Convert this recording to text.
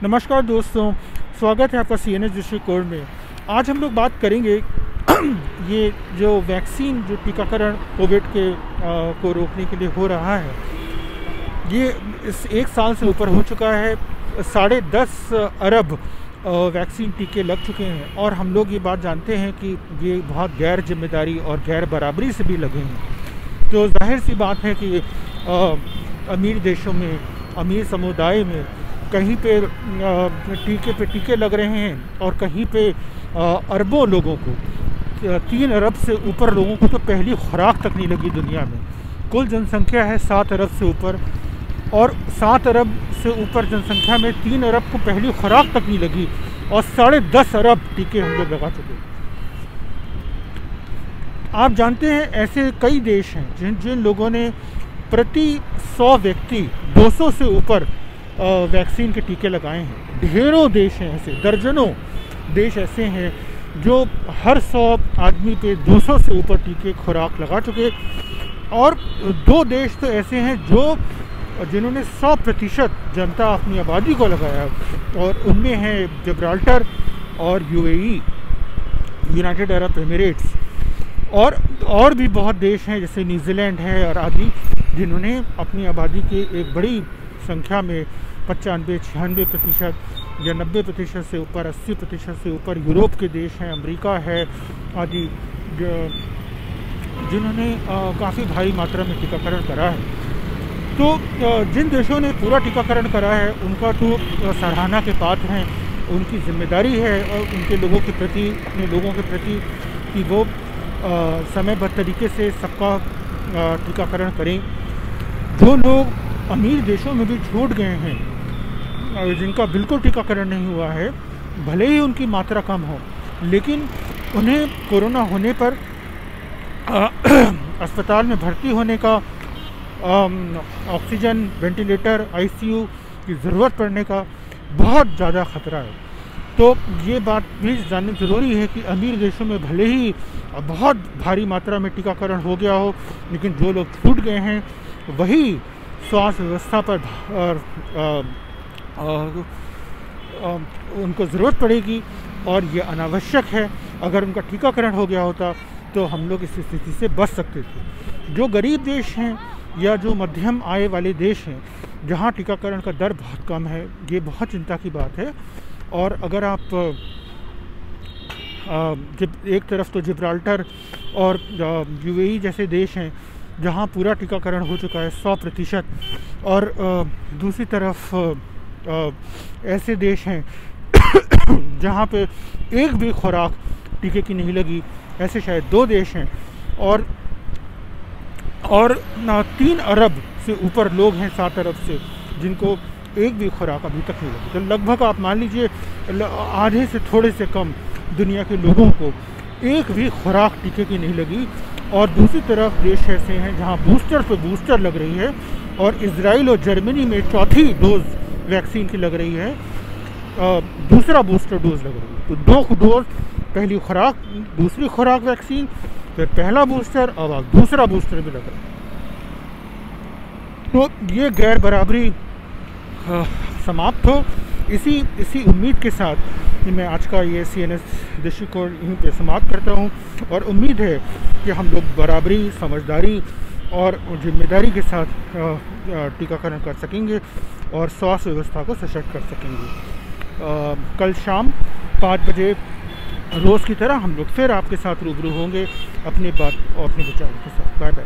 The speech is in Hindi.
नमस्कार दोस्तों, स्वागत है आपका CNS दृष्टिकोण में। आज हम लोग बात करेंगे ये जो वैक्सीन जो टीकाकरण कोविड के को रोकने के लिए हो रहा है, ये इस 1 साल से ऊपर हो चुका है। 10.5 अरब वैक्सीन टीके लग चुके हैं और हम लोग ये बात जानते हैं कि ये बहुत गैर जिम्मेदारी और गैर बराबरी से भी लगे हैं। तो जाहिर सी बात है कि अमीर देशों में, अमीर समुदाय में कहीं पे टीके लग रहे हैं और कहीं पे अरबों लोगों को, 3 अरब से ऊपर लोगों को तो पहली खुराक तक नहीं लगी दुनिया में। कुल जनसंख्या है 7 अरब से ऊपर और 7 अरब से ऊपर जनसंख्या में 3 अरब को पहली खुराक तक नहीं लगी और 10.5 अरब टीके हम लोग लगा चुके। आप जानते हैं ऐसे कई देश हैं जिन लोगों ने प्रति 100 व्यक्ति 200 से ऊपर वैक्सीन के टीके लगाए हैं। ढेरों देश हैं ऐसे, दर्जनों देश ऐसे हैं जो हर 100 आदमी पे 200 से ऊपर टीके खुराक लगा चुके। और 2 देश तो ऐसे हैं जिन्होंने 100% जनता अपनी आबादी को लगाया और उनमें हैं जिब्राल्टर और UAE, यूनाइटेड अरब एमिरेट्स। और भी बहुत देश हैं जैसे न्यूजीलैंड है और आदि, जिन्होंने अपनी आबादी के एक बड़ी संख्या में 95-96% या 90% से ऊपर, 80% से ऊपर यूरोप के देश हैं, अमेरिका है आदि, जिन्होंने काफ़ी भारी मात्रा में टीकाकरण करा है। तो जिन देशों ने पूरा टीकाकरण करा है उनका तो सराहना के पात्र हैं। उनकी जिम्मेदारी है और उनके लोगों के प्रति, अपने लोगों के प्रति कि वो समयबद्ध तरीके से सबका टीकाकरण करें। जो लोग अमीर देशों में भी छूट गए हैं, जिनका बिल्कुल टीकाकरण नहीं हुआ है, भले ही उनकी मात्रा कम हो, लेकिन उन्हें कोरोना होने पर अस्पताल में भर्ती होने का, ऑक्सीजन, वेंटिलेटर, ICU की ज़रूरत पड़ने का बहुत ज़्यादा ख़तरा है। तो ये बात भी जाननी ज़रूरी है कि अमीर देशों में भले ही बहुत भारी मात्रा में टीकाकरण हो गया हो, लेकिन जो लोग छूट गए हैं वही स्वास्थ्य व्यवस्था पर उनको ज़रूरत पड़ेगी और ये अनावश्यक है। अगर उनका टीकाकरण हो गया होता तो हम लोग इस स्थिति से बच सकते थे। जो गरीब देश हैं या जो मध्यम आय वाले देश हैं, जहाँ टीकाकरण का दर बहुत कम है, ये बहुत चिंता की बात है। और अगर आप एक तरफ तो जिब्राल्टर और UAE जैसे देश हैं जहाँ पूरा टीकाकरण हो चुका है 100%, और दूसरी तरफ ऐसे देश हैं जहाँ पे एक भी खुराक टीके की नहीं लगी, ऐसे शायद 2 देश हैं। और 3 अरब से ऊपर लोग हैं 7 अरब से, जिनको एक भी खुराक अभी तक नहीं लगी। तो लगभग आप मान लीजिए आधे से थोड़े से कम दुनिया के लोगों को एक भी खुराक टीके की नहीं लगी। और दूसरी तरफ देश ऐसे हैं जहां बूस्टर पे बूस्टर लग रही है और इजराइल और जर्मनी में 4थी डोज वैक्सीन की लग रही है, दूसरा बूस्टर डोज लग रही है। तो 2 डोज, पहली खुराक, दूसरी खुराक वैक्सीन, फिर पहला बूस्टर, अब दूसरा बूस्टर भी लग रहा है। तो ये गैर बराबरी समाप्त हो, इसी उम्मीद के साथ मैं आज का ये CNS दृष्टिकोण यहीं पे समाप्त करता हूँ। और उम्मीद है कि हम लोग बराबरी, समझदारी और जिम्मेदारी के साथ टीकाकरण कर सकेंगे और स्वास्थ्य व्यवस्था को सशक्त कर सकेंगे। कल शाम 5 बजे रोज़ की तरह हम लोग फिर आपके साथ रूबरू होंगे अपनी बात और अपने विचारों के साथ। Bye bye.